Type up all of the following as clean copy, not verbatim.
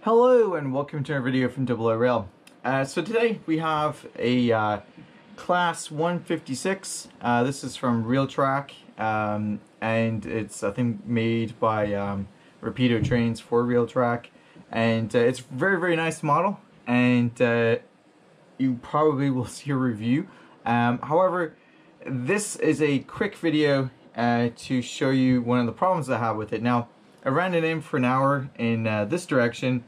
Hello and welcome to our video from Dapol Rail. So today we have a class 156. This is from Realtrack, and it's I think made by Rapido trains for Realtrack, and it's a very nice model, and you probably will see a review. However, this is a quick video to show you one of the problems I have with it. Now, I ran it in for an hour in this direction.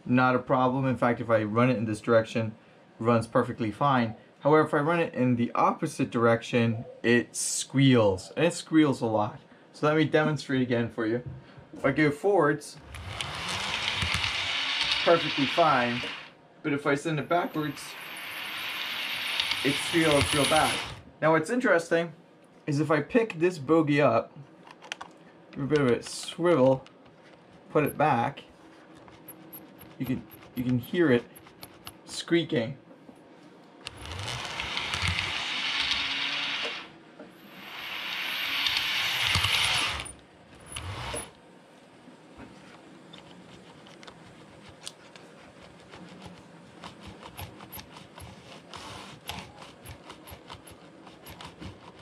Not a problem. In fact, if I run it in this direction, it runs perfectly fine. However, if I run it in the opposite direction, it squeals, and it squeals a lot. So let me demonstrate again for you. If I go forwards, perfectly fine, but if I send it backwards, it squeals real bad. Now what's interesting is if I pick this bogie up, give a bit of a swivel, put it back, you can hear it squeaking.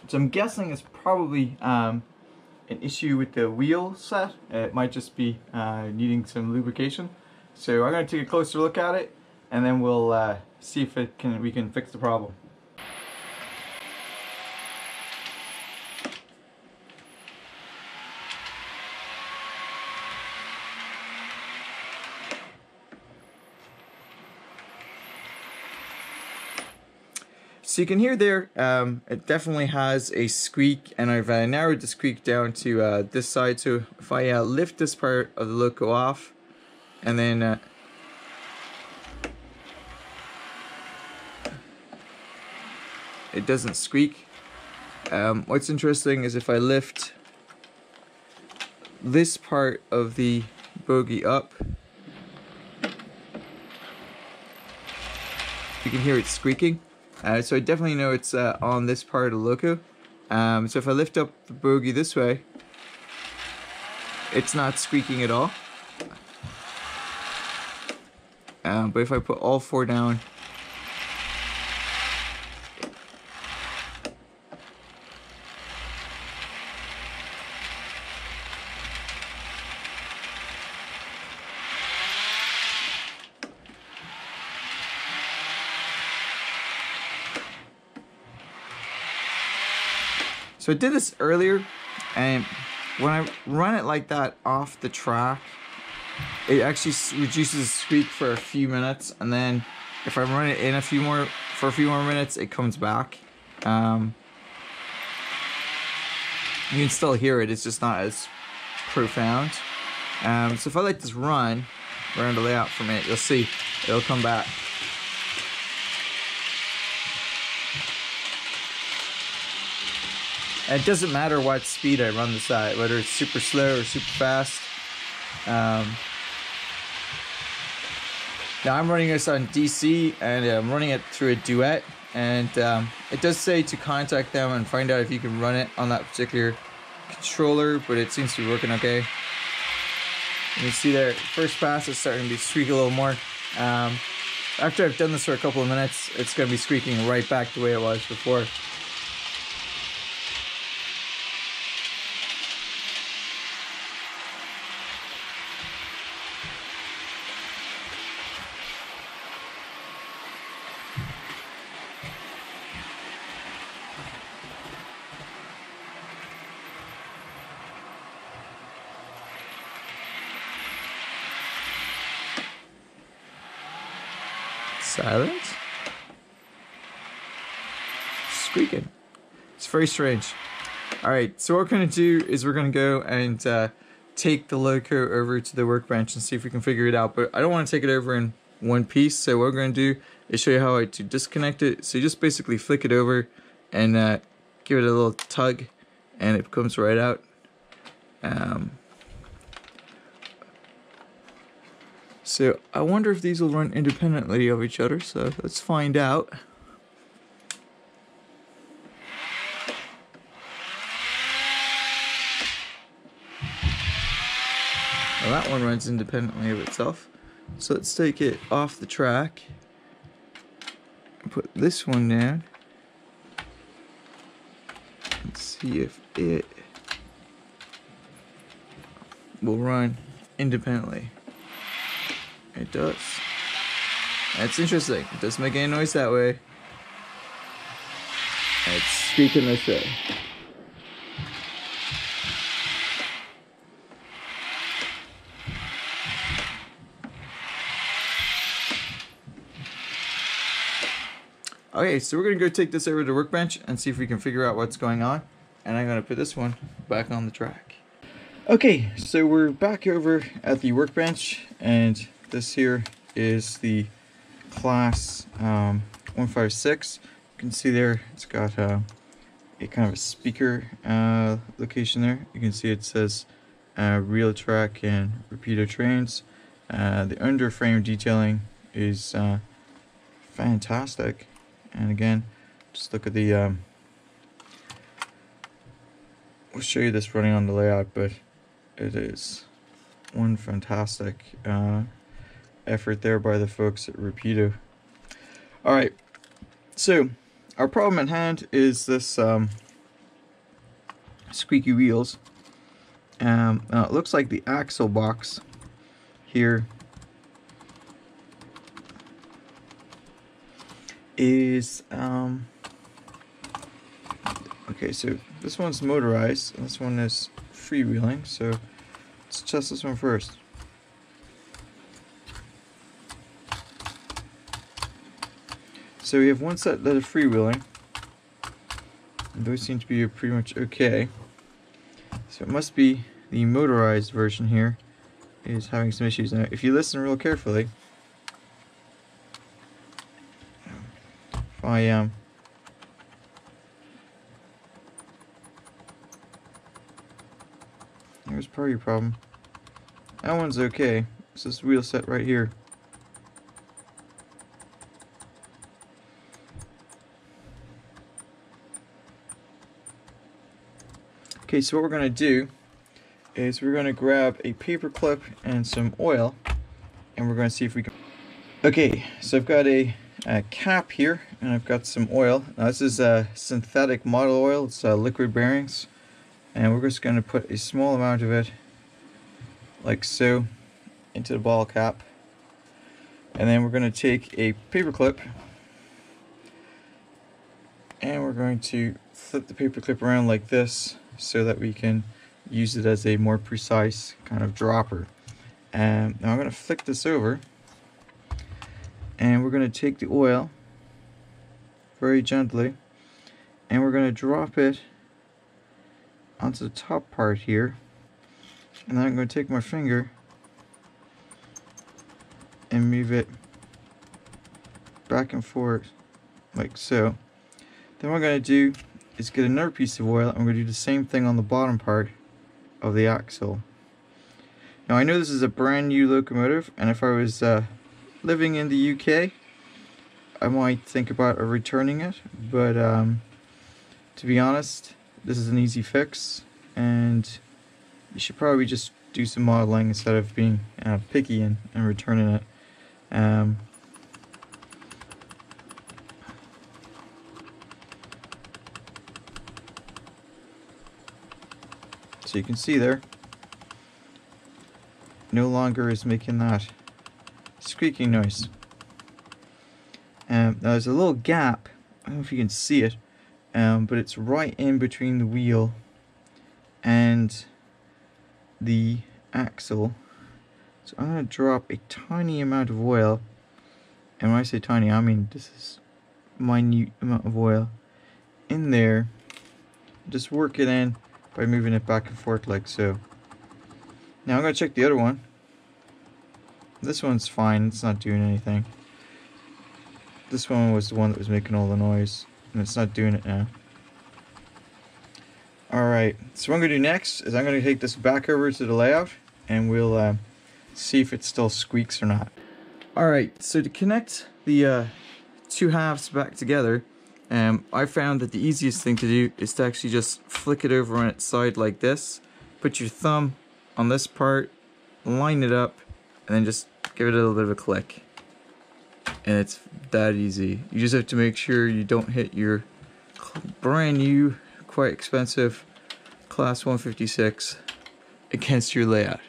So I'm guessing it's probably an issue with the wheel set. It might just be needing some lubrication. So I'm going to take a closer look at it, and then we'll see if we can fix the problem. So you can hear there, it definitely has a squeak, and I've narrowed the squeak down to this side. So if I lift this part of the loco off, and then it doesn't squeak. What's interesting is if I lift this part of the bogie up, you can hear it squeaking. So I definitely know it's on this part of the loco. So if I lift up the bogie this way, it's not squeaking at all. But if I put all four down, so I did this earlier, and when I run it like that off the track, it actually reduces the squeak for a few minutes, and then if I run it in for a few more minutes, it comes back. You can still hear it, it's just not as profound. So if I let this run around the layout for a minute, you'll see it'll come back. And it doesn't matter what speed I run this at, whether it's super slow or super fast. Now I'm running this on DC, and I'm running it through a duet, and it does say to contact them and find out if you can run it on that particular controller, but it seems to be working okay. You can see there, first pass is starting to be squeaking a little more. After I've done this for a couple of minutes, it's going to be squeaking right back the way it was before. silent. Squeaking. It's very strange. Alright, so what we're going to do is we're going to go and take the loco over to the workbench and see if we can figure it out. But I don't want to take it over in one piece, so what we're going to do is show you how to disconnect it. So you just basically flick it over and give it a little tug and it comes right out. So I wonder if these will run independently of each other, so let's find out. Well, that one runs independently of itself. So let's take it off the track and put this one down. Let's see if it will run independently. It does. That's interesting. It doesn't make any noise that way. It's squeaking this way. Okay, so we're going to go take this over to the workbench and see if we can figure out what's going on. And I'm going to put this one back on the track. Okay, so we're back over at the workbench, and this here is the class 156. You can see there it's got a kind of a speaker location there. You can see it says Realtrack and Rapido trains. The underframe detailing is fantastic. And again, just look at the we'll show you this running on the layout, but it is one fantastic effort there by the folks at Rapido. Alright, so our problem at hand is this squeaky wheels. Now it looks like the axle box here is okay, so this one's motorized and this one is freewheeling, so let's test this one first. So we have one set that is freewheeling, and those seem to be pretty much okay. So it must be the motorized version here is having some issues. Now if you listen real carefully, if I here's part of your problem. That one's okay. It's this wheel set right here. Okay, so what we're going to do is we're going to grab a paper clip and some oil, and we're going to see if we can. Okay, so I've got a cap here, and I've got some oil. Now this is a synthetic model oil. It's liquid bearings, and we're just going to put a small amount of it, like so, into the ball cap, and then we're going to take a paper clip, and we're going to flip the paper clip around like this, so that we can use it as a more precise kind of dropper. And now I'm going to flick this over, and we're going to take the oil very gently, and we're going to drop it onto the top part here, and then I'm going to take my finger and move it back and forth like so. Then what I'm going to do is get another piece of oil, and we're going to do the same thing on the bottom part of the axle. Now I know this is a brand new locomotive, and if I was living in the UK, I might think about returning it, but to be honest, this is an easy fix, and you should probably just do some modeling instead of being picky and returning it. So you can see there, no longer is making that squeaking noise. Now there's a little gap, I don't know if you can see it, but it's right in between the wheel and the axle. So I'm going to drop a tiny amount of oil and when I say tiny, I mean this is minute amount of oil in there. Just work it in by moving it back and forth like so. Now I'm going to check the other one. This one's fine, it's not doing anything. This one was the one that was making all the noise, and it's not doing it now. Alright, so what I'm going to do next is I'm going to take this back over to the layout, and we'll see if it still squeaks or not. Alright, so to connect the two halves back together, I found that the easiest thing to do is to actually just flick it over on its side like this, put your thumb on this part, line it up, and then just give it a little bit of a click. And it's that easy. You just have to make sure you don't hit your brand new, quite expensive Class 156 against your layout.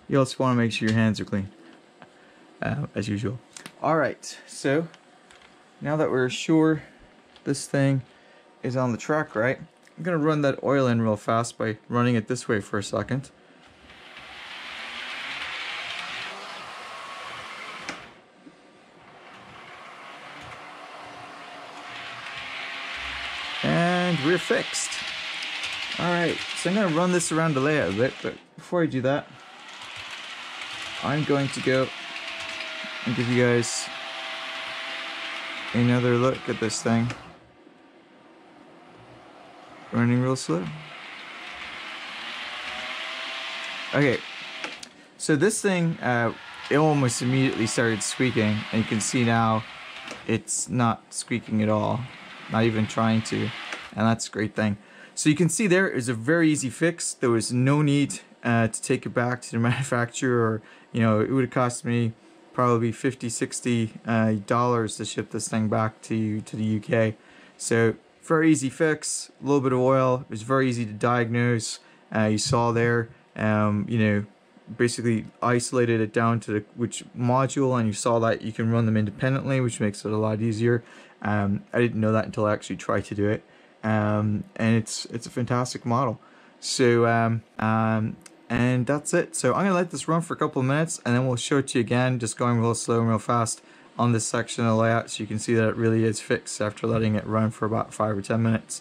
You also want to make sure your hands are clean, as usual. Alright, so now that we're sure this thing is on the track right, I'm going to run that oil in real fast by running it this way for a second. And we're fixed. Alright, so I'm going to run this around the layout a bit, but before I do that, I'm going to go and give you guys another look at this thing. Running real slow. Okay, so this thing, it almost immediately started squeaking, and you can see now it's not squeaking at all. Not even trying to, and that's a great thing. So you can see there is a very easy fix. There was no need to take it back to the manufacturer, or it would have cost me probably $50–60 to ship this thing back to the UK. So very easy fix, a little bit of oil. It was very easy to diagnose. You saw there, basically isolated it down to which module, and you saw that you can run them independently, which makes it a lot easier. I didn't know that until I actually tried to do it, and it's a fantastic model. So and that's it. So I'm gonna let this run for a couple of minutes, and then we'll show it to you again, just going real slow and real fast on this section of the layout, so you can see that it really is fixed after letting it run for about 5 or 10 minutes.